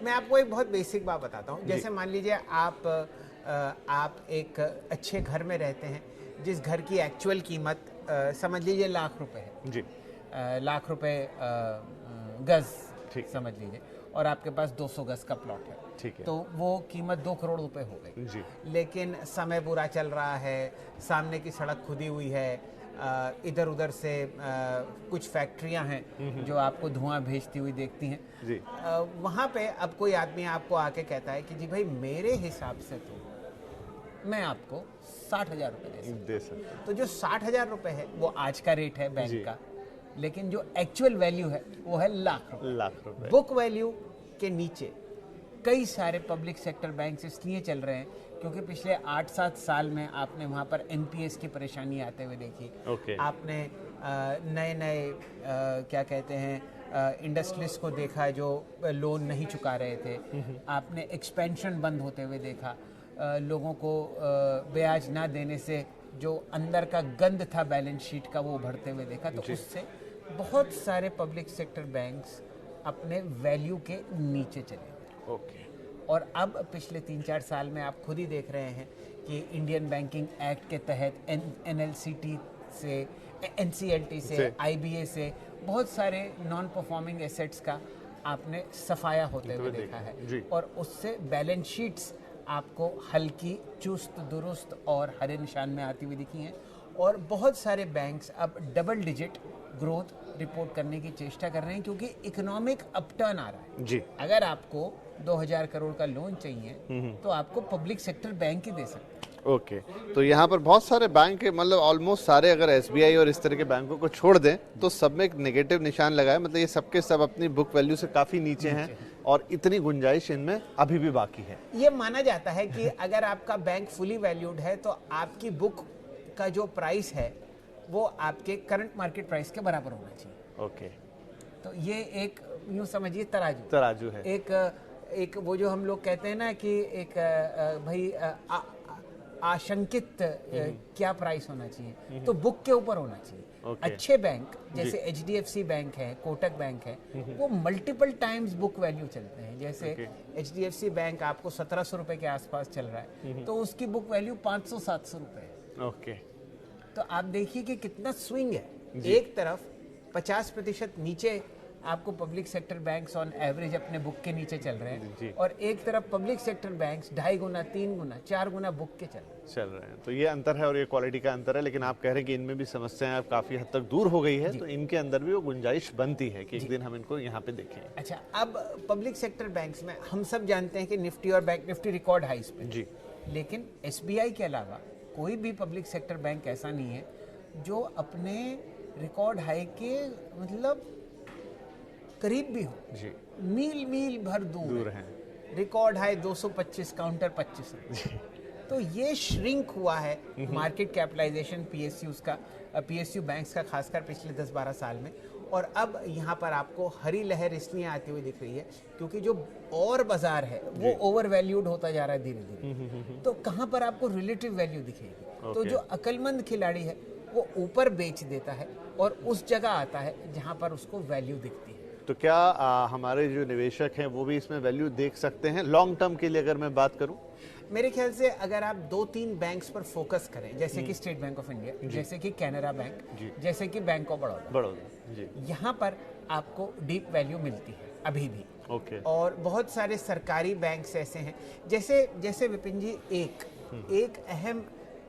मैं आपको एक बहुत बेसिक बात बताता हूँ। जैसे मान लीजिए आप एक अच्छे घर में रहते हैं, जिस घर की एक्चुअल कीमत समझ लीजिए लाख रुपए है जी, लाख रुपए गज ठीक। समझ लीजिए, और आपके पास 200 गज का प्लॉट है, ठीक है। तो वो कीमत 2 करोड़ रुपए हो गई जी, लेकिन समय बुरा चल रहा है, सामने की सड़क खुदी हुई है, इधर उधर से कुछ फैक्ट्रियां हैं जो आपको धुआं भेजती हुई देखती हैं जी, वहाँ पे अब कोई आदमी आपको आके कहता है कि जी भाई मेरे हिसाब से तो मैं आपको 60,000 रुपये दे सकता दे सकते हैं। हूँ। तो जो 60,000 रुपये है वो आज का रेट है बैंक जी। का, लेकिन जो एक्चुअल वैल्यू है वो है लाख रुपए। लाख रुपए। बुक वैल्यू के नीचे कई सारे पब्लिक सेक्टर बैंक इसलिए चल रहे हैं क्योंकि पिछले 8-7 साल में आपने वहाँ पर एनपीएस की परेशानी आते हुए देखी। ओके। आपने नए नए क्या कहते हैं इंडस्ट्रीज को देखा जो लोन नहीं चुका रहे थे। आपने एक्सपेंशन बंद होते हुए देखा, लोगों को ब्याज ना देने से जो अंदर का गंद था बैलेंस शीट का वो उभरते हुए देखा। तो उससे बहुत सारे पब्लिक सेक्टर बैंक्स अपने वैल्यू के नीचे चले गए। ओके। और अब पिछले 3-4 साल में आप खुद ही देख रहे हैं कि इंडियन बैंकिंग एक्ट के तहत एनएलसीटी से, एनसीएलटी से, आईबीए से बहुत सारे नॉन परफॉर्मिंग एसेट्स का आपने सफाया होते हुए देखा है। और उससे बैलेंस शीट्स आपको हल्की, चुस्त दुरुस्त और हरे निशान में आती हुई दिखी हैं। और बहुत सारे बैंक्स अब डबल डिजिट ग्रोथ रिपोर्ट करने की चेष्टा कर रहे हैं क्योंकि इकोनॉमिक अपटर्न आ रहा है। जी। अगर आपको 2000 करोड़ का लोन चाहिए तो आपको पब्लिक सेक्टर बैंक ही दे सकते हैं। ओके। तो यहाँ पर बहुत सारे बैंक है, मतलब ऑलमोस्ट सारे, अगर एसबीआई और इस तरह के बैंकों को छोड़ दें तो सब में एक नेगेटिव निशान लगा है। मतलब ये सबके सब अपनी बुक वैल्यू से काफी नीचे हैं और इतनी गुंजाइश इनमें अभी भी बाकी है। ये माना जाता है कि अगर आपका बैंक फुली वैल्यूड है तो आपकी बुक का जो प्राइस है वो आपके करंट मार्केट प्राइस के बराबर होना चाहिए। ओके। तो ये एक यूं समझिए तराजू है। एक वो जो हम लोग कहते हैं ना कि एक भाई आशंकित क्या प्राइस होना चाहिए, तो बुक के ऊपर होना चाहिए। अच्छे बैंक जैसे एचडीएफसी बैंक है, कोटक बैंक है, वो मल्टीपल टाइम्स बुक वैल्यू चलते हैं। जैसे एचडीएफसी बैंक आपको 1700 रुपए के आसपास चल रहा है तो उसकी बुक वैल्यू 500-700 रुपए है। ओके। तो आप देखिए कि कितना स्विंग है। एक तरफ 50% नीचे आपको public sector banks on average अपने बुक के नीचे चल रहे हैं और एक तरफ पब्लिक सेक्टर बैंक्स 2.5 गुना, 3 गुना, 4 गुना बुक के चल रहे हैं। तो ये अंतर है और ये क्वालिटी का अंतर है। लेकिन आप कह रहे हैं कि इनमें भी समस्याएं अब काफी हद तक दूर हो गई है, तो इनके अंदर भी वो गुंजाइश बनती है कि एक दिन हम इनको यहाँ पे देखें। अच्छा, अब पब्लिक सेक्टर बैंक्स में हम सब जानते हैं कि निफ्टी और बैंक निफ्टी रिकॉर्ड हाइस पे जी, लेकिन एसबीआई के अलावा कोई भी पब्लिक सेक्टर बैंक ऐसा नहीं है जो अपने रिकॉर्ड हाई के मतलब करीब भी हो जी, मील मील भर दूर है। रिकॉर्ड हाई 225, काउंटर 25 है। तो ये श्रिंक हुआ है मार्केट कैपिटलाइजेशन पीएसयूज का, पीएसयू बैंक्स का, खासकर पिछले 10-12 साल में। और अब यहाँ पर आपको हरी लहर इसलिए आती हुई दिख रही है क्योंकि जो और बाजार है वो ओवर वैल्यूड होता जा रहा है धीरे धीरे। तो कहाँ पर आपको रिलेटिव वैल्यू दिखेगी? तो जो अक्लमंद खिलाड़ी है वो ऊपर बेच देता है और उस जगह आता है जहाँ पर उसको वैल्यू दिखती है। तो क्या हमारे जो निवेशक हैं वो भी इसमें वैल्यू देख सकते हैं लॉन्ग टर्म के लिए? अगर मैं बात करूं, मेरे ख्याल से अगर आप 2-3 बैंक्स पर फोकस करें, जैसे कि स्टेट बैंक ऑफ इंडिया, जैसे कि कैनरा बैंक, जैसे कि बैंक ऑफ बड़ौदा जी, यहाँ पर आपको डीप वैल्यू मिलती है अभी भी। ओके। और बहुत सारे सरकारी बैंक्स ऐसे हैं, जैसे विपिन जी, एक अहम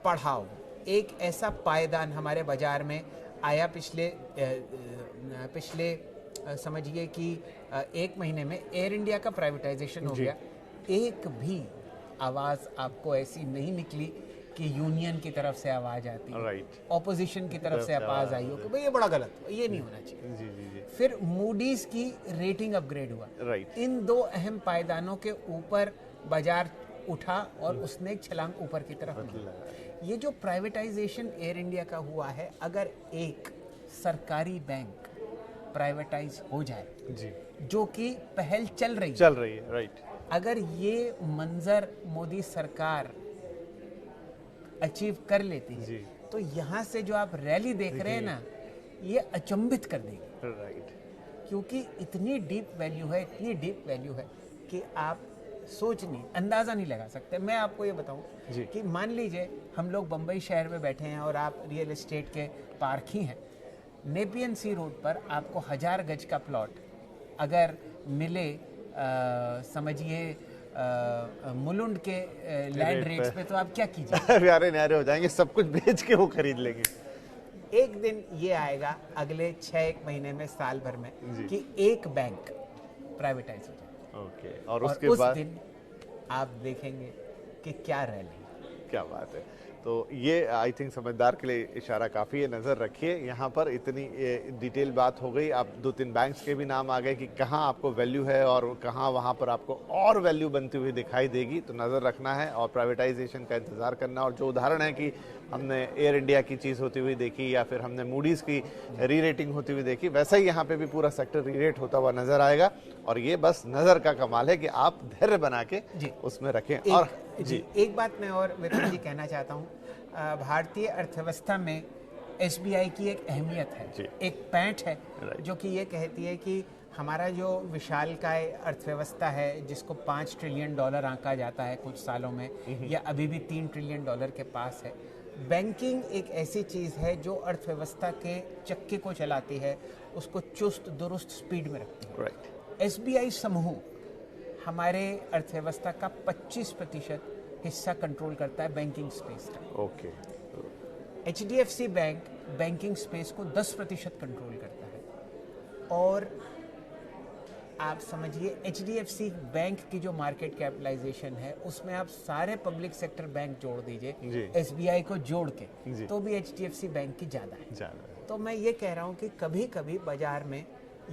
पड़ाव, एक ऐसा पायदान हमारे बाजार में आया पिछले समझिए कि 1 महीने में एयर इंडिया का प्राइवेटाइजेशन हो गया। एक भी आवाज आपको ऐसी नहीं निकली कि यूनियन की तरफ से आवाज आती है, ऑपोजिशन की तरफ से आवाज आई हो कि भाई ये बड़ा गलत, ये नहीं होना चाहिए। जी। फिर मूडीज की रेटिंग अपग्रेड हुआ। इन 2 अहम पायदानों के ऊपर बाजार उठा और उसने एक छलांग ऊपर की तरफ ली। ये जो प्राइवेटाइजेशन एयर इंडिया का हुआ है, अगर एक सरकारी बैंक प्राइवेटाइज हो जाए जी, जो कि पहल चल रही है राइट, अगर ये मंजर मोदी सरकार अचीव कर लेती है जी, तो यहाँ से जो आप रैली देख रहे हैं ना, ये अचंभित कर देगी। राइट, क्योंकि इतनी डीप वैल्यू है कि आप अंदाज़ा नहीं लगा सकते। मैं आपको ये बताऊं कि मान लीजिए हम लोग बम्बई शहर में बैठे हैं और आप रियल एस्टेट के पार्क ही हैं। नेपियन सी रोड पर आपको 1000 गज का प्लॉट अगर मिले, समझिए मुलुंड के लैंड रेट्स पे, तो आप क्या कीजिए? प्यारे न्यारे हो जाएंगे, सब कुछ बेच के वो खरीद लेंगे। एक दिन ये आएगा अगले 6 महीने में, साल भर में, कि एक बैंक प्राइवेटाइज हो जाए। ओके, और उसके उस बाद दिन आप देखेंगे कि क्या रैली। क्या बात है। तो ये आई थिंक समझदार के लिए इशारा काफ़ी है। नज़र रखिए यहाँ पर, इतनी डिटेल बात हो गई। आप 2-3 बैंक्स के भी नाम आ गए कि कहाँ आपको वैल्यू है और कहाँ वहाँ पर आपको और वैल्यू बनती हुई दिखाई देगी। तो नज़र रखना है और प्राइवेटाइजेशन का इंतज़ार करना। और जो उदाहरण है कि हमने एयर इंडिया की चीज़ होती हुई देखी या फिर हमने मूडीज़ की री रेटिंग होती हुई देखी, वैसा ही यहाँ पे भी पूरा सेक्टर री रेट होता हुआ नज़र आएगा। और ये बस नज़र का कमाल है कि आप धैर्य बना के उसमें रखें। और एक बात मैं और विपिन जी कहना चाहता हूँ, भारतीय अर्थव्यवस्था में एसबीआई की एक अहमियत है, एक पैंठ है जो कि ये कहती है कि हमारा जो विशालकाय अर्थव्यवस्था है, जिसको $5 ट्रिलियन आंका जाता है कुछ सालों में, या अभी भी $3 ट्रिलियन के पास है। बैंकिंग एक ऐसी चीज़ है जो अर्थव्यवस्था के चक्के को चलाती है, उसको चुस्त दुरुस्त स्पीड में रखती है। एसबीआई समूह हमारे अर्थव्यवस्था का 25% हिस्सा कंट्रोल करता है बैंकिंग स्पेस का। Okay. HDFC bank banking space को 10% कंट्रोल करता है। और आप समझिए एचडीएफसी बैंक की जो मार्केट कैपिटलाइजेशन है, उसमें आप सारे पब्लिक सेक्टर बैंक जोड़ दीजिए एसबीआई को जोड़ के, तो भी एचडीएफसी बैंक की ज़्यादा है। तो मैं ये कह रहा हूँ कि कभी कभी बाजार में,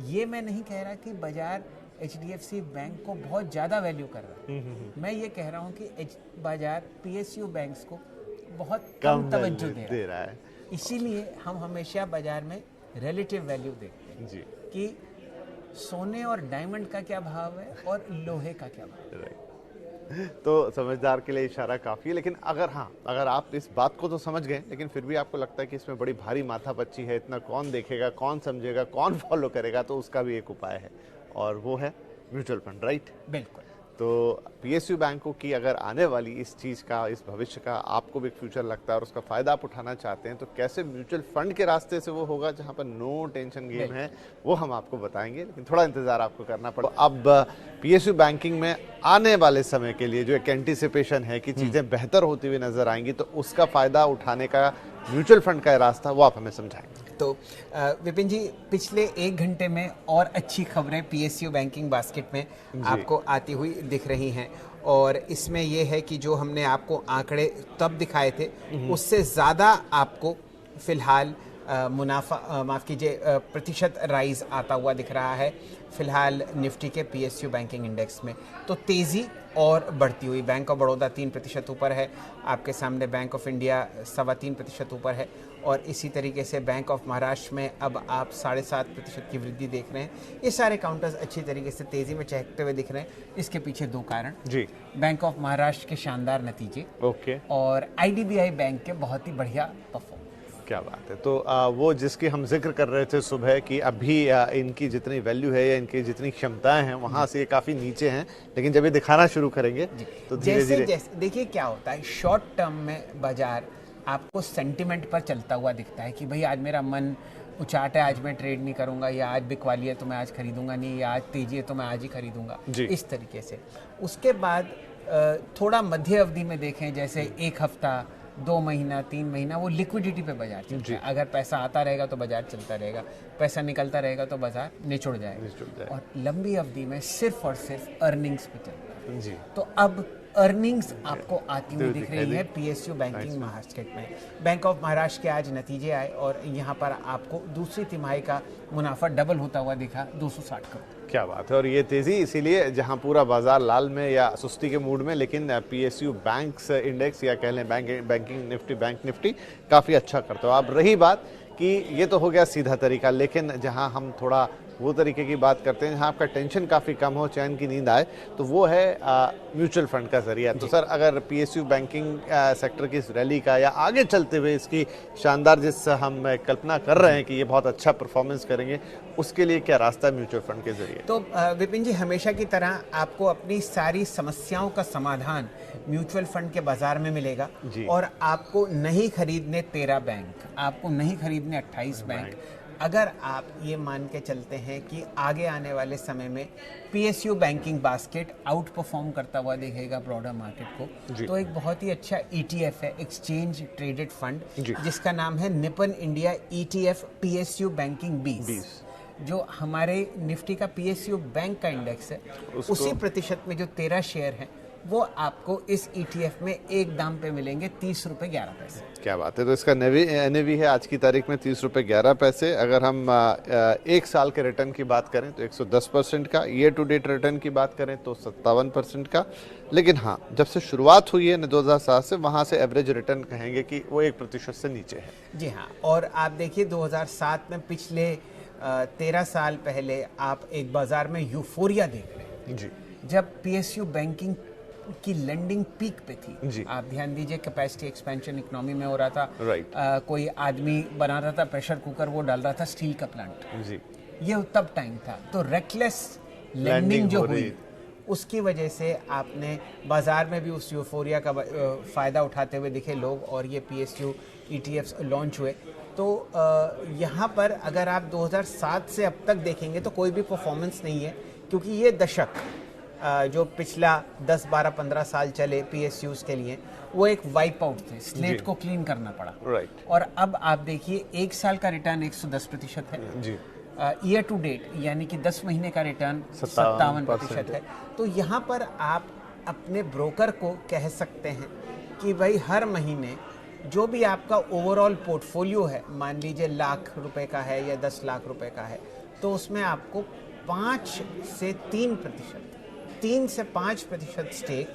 ये मैं नहीं कह रहा कि बाजार एचडीएफसी बैंक को बहुत ज़्यादा वैल्यू कर रहा है, मैं ये कह रहा हूँ कि बाजार पीएसयू बैंक्स को बहुत कम तवज्जो दे रहा है। इसीलिए हम हमेशा बाजार में रिलेटिव वैल्यू देखते हैं कि सोने और डायमंड का क्या भाव है और लोहे का क्या भाव है। तो समझदार के लिए इशारा काफ़ी है। लेकिन अगर आप इस बात को तो समझ गए, लेकिन फिर भी आपको लगता है कि इसमें बड़ी भारी माथापच्ची है, इतना कौन देखेगा, कौन समझेगा, कौन फॉलो करेगा, तो उसका भी एक उपाय है और वो है म्यूचुअल फंड, राइट? बिल्कुल। तो पीएसयू बैंकों की अगर आने वाली इस चीज़ का, इस भविष्य का आपको भी फ्यूचर लगता है और उसका फ़ायदा आप उठाना चाहते हैं, तो कैसे म्यूचुअल फंड के रास्ते से वो होगा जहां पर नो टेंशन गेम है, वो हम आपको बताएंगे। लेकिन थोड़ा इंतज़ार आपको करना पड़ेगा। अब पीएसयू बैंकिंग में आने वाले समय के लिए जो एक एंटिसिपेशन है कि चीज़ें बेहतर होती हुई नजर आएंगी, तो उसका फ़ायदा उठाने का म्यूचुअल फंड का रास्ता, वो आप हमें समझाएंगे। तो विपिन जी, पिछले 1 घंटे में और अच्छी खबरें पीएसयू बैंकिंग बास्केट में आपको आती हुई दिख रही हैं। और इसमें यह है कि जो हमने आपको आंकड़े तब दिखाए थे, उससे ज़्यादा आपको फिलहाल मुनाफा, माफ़ कीजिए, प्रतिशत राइज आता हुआ दिख रहा है फिलहाल निफ्टी के पीएसयू बैंकिंग इंडेक्स में। तो तेज़ी और बढ़ती हुई, बैंक ऑफ बड़ौदा 3% ऊपर है, आपके सामने बैंक ऑफ इंडिया 3.25% ऊपर है, और इसी तरीके से बैंक ऑफ महाराष्ट्र में अब आप 7.5% की वृद्धि देख रहे हैं। ये सारे काउंटर्स अच्छी तरीके से तेज़ी में चहकते हुए दिख रहे हैं। इसके पीछे 2 कारण जी, बैंक ऑफ महाराष्ट्र के शानदार नतीजे, ओके, और आईडीबीआई बैंक के बहुत ही बढ़िया परफॉर्मेंस। क्या बात है। तो वो जिसकी हम जिक्र कर रहे थे सुबह कि अभी इनकी जितनी वैल्यू है या इनकी जितनी क्षमताएं हैं, वहाँ से ये काफ़ी नीचे हैं, लेकिन जब ये दिखाना शुरू करेंगे तो धीरे धीरे देखिए क्या होता है, शॉर्ट टर्म में बाजार आपको सेंटिमेंट पर चलता हुआ दिखता है कि भाई आज मेरा मन उचाट है, आज मैं ट्रेड नहीं करूंगा, या आज बिकवाली है तो मैं आज खरीदूंगा नहीं, या आज तेजी है तो मैं आज ही खरीदूंगा, इस तरीके से। उसके बाद थोड़ा मध्य अवधि में देखें, जैसे 1 हफ्ता, 2 महीना, 3 महीना, वो लिक्विडिटी पे बाजार चलता है। अगर पैसा आता रहेगा तो बाजार चलता रहेगा, पैसा निकलता रहेगा तो बाजार निचुड़ जाएगा। और लंबी अवधि में सिर्फ और सिर्फ अर्निंग्स पे चलता है जी। तो अब अर्निंग्स आपको आती हुई दिख रही है पीएसयू बैंकिंग मार्केट में। बैंक ऑफ महाराष्ट्र के आज नतीजे आए और यहाँ पर आपको दूसरी तिमाही का मुनाफा डबल होता हुआ दिखा, 260 करोड़। क्या बात है। और ये तेजी इसीलिए जहां पूरा बाजार लाल में या सुस्ती के मूड में, लेकिन पीएसयू बैंक्स इंडेक्स या कह लें बैंकिंग निफ्टी, बैंक निफ्टी काफ़ी अच्छा करता है। अब रही बात कि ये तो हो गया सीधा तरीका, लेकिन जहां हम थोड़ा वो तरीके की बात करते हैं जहां आपका टेंशन काफ़ी कम हो, चैन की नींद आए, तो वो है म्यूचुअल फंड का जरिया। तो सर अगर पीएसयू बैंकिंग सेक्टर की इस रैली का या आगे चलते हुए इसकी शानदार जिस हम कल्पना कर रहे हैं कि ये बहुत अच्छा परफॉर्मेंस करेंगे, उसके लिए क्या रास्ता है म्यूचुअल फंड के जरिए? तो विपिन जी, हमेशा की तरह आपको अपनी सारी समस्याओं का समाधान म्यूचुअल फंड के बाजार में मिलेगा। और आपको नहीं खरीदने 13 बैंक, आपको नहीं खरीदने 28 बैंक। अगर आप ये मान के चलते हैं कि आगे आने वाले समय में PSU banking basket out perform करता हुआ दिखेगा ब्रॉडर मार्केट को, तो एक बहुत ही अच्छा ईटीएफ है, एक्सचेंज ट्रेडेड फंड, जिसका नाम है Nippon India ETF PSU banking 20, जो हमारे निफ्टी का पीएसयू बैंक का इंडेक्स है, उसी प्रतिशत में जो 13 शेयर हैं वो आपको इस ईटीएफ में एक दाम पे मिलेंगे 30 रुपए 11 पैसे। क्या बात है। तो इसका एनएवी है आज की तारीख में 30 रुपए 11 पैसे। अगर हम एक साल के रिटर्न की बात करें तो 110% का, ईयर टू डेट रिटर्न की बात करें तो 57% का। लेकिन हाँ, जब से शुरुआत हुई है 2007 से, वहां से एवरेज रिटर्न कहेंगे कि वो 1% से नीचे है। जी हाँ, और आप देखिए 2007 में, पिछले 13 साल पहले आप एक बाजार में यूफोरिया देख रहे हैं जी, जब पीएसयू बैंकिंग की लेंडिंग पीक पे थी जी। आप ध्यान दीजिए, कैपेसिटी एक्सपेंशन इकोनॉमी में हो रहा था, कोई आदमी बना रहा था प्रेशर कुकर, वो डाल रहा था स्टील का प्लांट जी, ये तब टाइम था। तो रेकलेस लेंडिंग जो हुई, उसकी वजह से आपने बाजार में भी उस यूफोरिया का फायदा उठाते हुए दिखे लोग, और ये पीएसयू ईटीएफ्स लॉन्च हुए। तो यहाँ पर अगर आप 2007 से अब तक देखेंगे तो कोई भी परफॉर्मेंस नहीं है, क्योंकि ये दशक जो पिछला 10, 12, 15 साल चले पीएसयूज के लिए, वो एक वाइप आउट थे, स्लेट को क्लीन करना पड़ा। और अब आप देखिए, एक साल का रिटर्न 110% है जी, ईयर टू डेट यानी कि 10 महीने का रिटर्न 57% है। तो यहाँ पर आप अपने ब्रोकर को कह सकते हैं कि भाई हर महीने जो भी आपका ओवरऑल पोर्टफोलियो है, मान लीजिए लाख रुपए का है या 10 लाख रुपए का है, तो उसमें आपको 5 से 5% स्टेक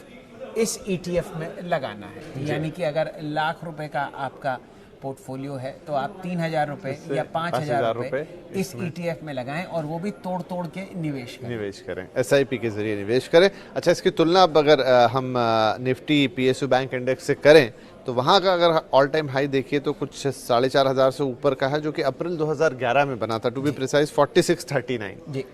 इस ईटीएफ में लगाना है। यानी कि अगर लाख रुपए का आपका पोर्टफोलियो है तो आप 3,000 रुपए या 5,000 रुपए इस ईटीएफ में लगाएं, और वो भी तोड़ तोड़ के निवेश करें, एसआईपी के जरिए निवेश करें। अच्छा, इसकी तुलना अब अगर हम निफ्टी पीएसयू बैंक इंडेक्स से करें तो वहाँ का अगर ऑल टाइम हाई देखिए तो कुछ 4,500 से ऊपर का है, जो कि अप्रैल 2011 में बना था, टू बी प्रिसाइज 4639 जी।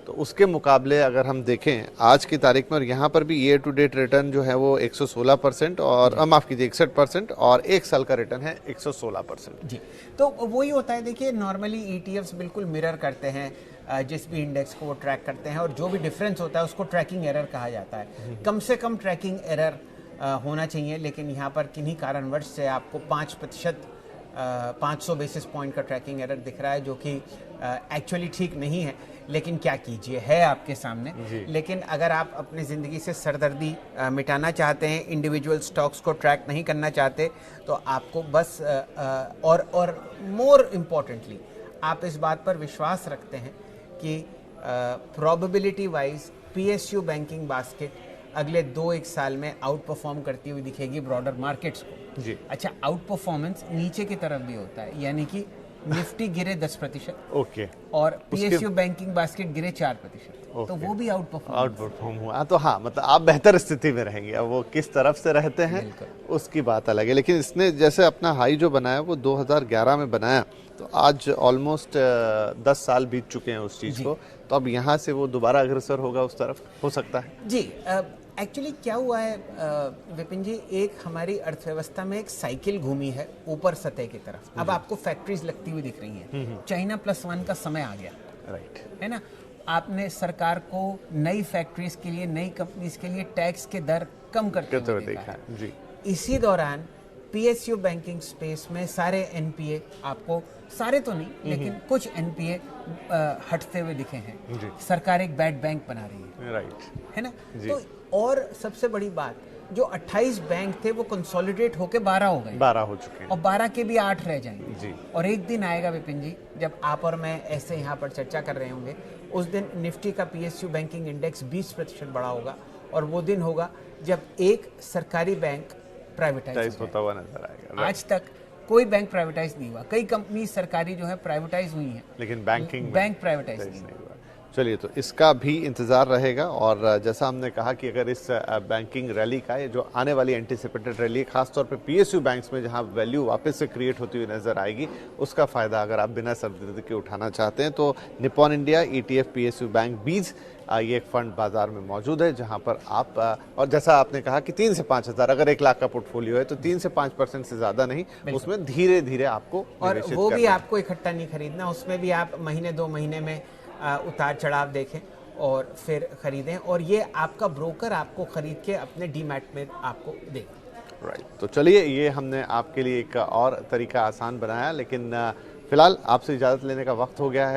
तो उसके मुकाबले अगर हम देखें आज की तारीख में, और यहाँ पर भी ईयर टू डेट रिटर्न जो है वो 116% और माफ कीजिए 61%, और एक साल का रिटर्न है 116% जी। तो वही होता है, देखिए नॉर्मली ईटीएफ्स बिल्कुल मिरर करते हैं जिस भी इंडेक्स को वो ट्रैक करते हैं, और जो भी डिफरेंस होता है उसको ट्रैकिंग एरर कहा जाता है। कम से कम ट्रैकिंग एरर होना चाहिए, लेकिन यहाँ पर किन्हीं कारणवश से आपको 5% 500 बेसिस पॉइंट का ट्रैकिंग एरर दिख रहा है, जो कि एक्चुअली ठीक नहीं है, लेकिन क्या कीजिए, है आपके सामने। लेकिन अगर आप अपनी ज़िंदगी से सरदर्दी मिटाना चाहते हैं, इंडिविजुअल स्टॉक्स को ट्रैक नहीं करना चाहते, तो आपको बस और मोर इम्पॉर्टेंटली आप इस बात पर विश्वास रखते हैं कि probability wise PSU banking basket अगले 2-1 साल में आउट परफॉर्म करती हुई दिखेगी ब्रॉडर मार्केट्स को जी। अच्छा, आउट परफॉर्मेंस नीचे की तरफ भी होता है, यानी कि निफ्टी गिरे 10% ओके, और पीएसयू बैंकिंग बास्केट गिरे 4%, तो वो भी आउट परफॉर्म हुआ। तो हाँ, मतलब आप बेहतर स्थिति में रहेंगे। अब वो किस तरफ से रहते हैं उसकी बात अलग है, लेकिन इसने जैसे अपना हाई जो बनाया वो 2011 में बनाया, तो आज ऑलमोस्ट 10 साल बीत चुके हैं उस चीज को। तो अब यहाँ से वो दोबारा अग्रसर होगा उस तरफ, हो सकता है जी। एक्चुअली क्या हुआ है विपिन जी, एक हमारी अर्थव्यवस्था में एक साइकिल घूमी है ऊपर सतह की तरफ। अब आपको फैक्ट्रीज लगती हुई दिख रही हैं, चाइना +1 का समय आ गया, राइट है ना। आपने सरकार को नई फैक्ट्रीज के लिए, नई कंपनीज के लिए टैक्स के दर कम करते हुए देखा जी। इसी दौरान पीएसयू बैंकिंग स्पेस में सारे एनपीए, आपको सारे तो नहीं लेकिन कुछ एनपीए हटते हुए दिखे हैं। सरकार एक बैड बैंक बना रही है, राइट है ना। तो और सबसे बड़ी बात, जो 28 बैंक थे वो कंसोलिडेट होके 12 हो गए, 12 हो चुके हैं, और 12 के भी 8 रह जाएंगे जी। और एक दिन आएगा विपिन जी, जब आप और मैं ऐसे यहाँ पर चर्चा कर रहे होंगे, उस दिन निफ्टी का पीएसयू बैंकिंग इंडेक्स 20% बढ़ा होगा, और वो दिन होगा जब एक सरकारी बैंक प्राइवेटाइज होता हुआ नजर आएगा। आज तक कोई बैंक प्राइवेटाइज नहीं हुआ, कई कंपनी सरकारी जो है प्राइवेटाइज हुई हैं, लेकिन बैंक प्राइवेटाइज नहीं नहीं हुआ। चलिए, तो इसका भी इंतज़ार रहेगा। और जैसा हमने कहा कि अगर इस बैंकिंग रैली का, ये जो आने वाली एंटीसिपेटेड रैली है, खासतौर पे पीएसयू बैंक्स में जहां वैल्यू वापस से क्रिएट होती हुई नजर आएगी, उसका फ़ायदा अगर आप बिना सर्दी के उठाना चाहते हैं तो Nippon India ETF PSU bank बीज ये एक फंड बाजार में मौजूद है, जहां पर आप और जैसा आपने कहा कि 3 से 5 हज़ार, अगर 1 लाख का पोर्टफोलियो है तो 3 से 5% से ज़्यादा नहीं, उसमें धीरे धीरे आपको और वो भी आपको इकट्ठा नहीं खरीदना, उसमें भी आप महीने 2 महीने में उतार चढ़ाव देखें और फिर खरीदें, और ये आपका ब्रोकर आपको खरीद के अपने डीमैट में आपको देगा। राइट, तो चलिए, ये हमने आपके लिए एक और तरीका आसान बनाया, लेकिन फिलहाल आपसे इजाज़त लेने का वक्त हो गया है।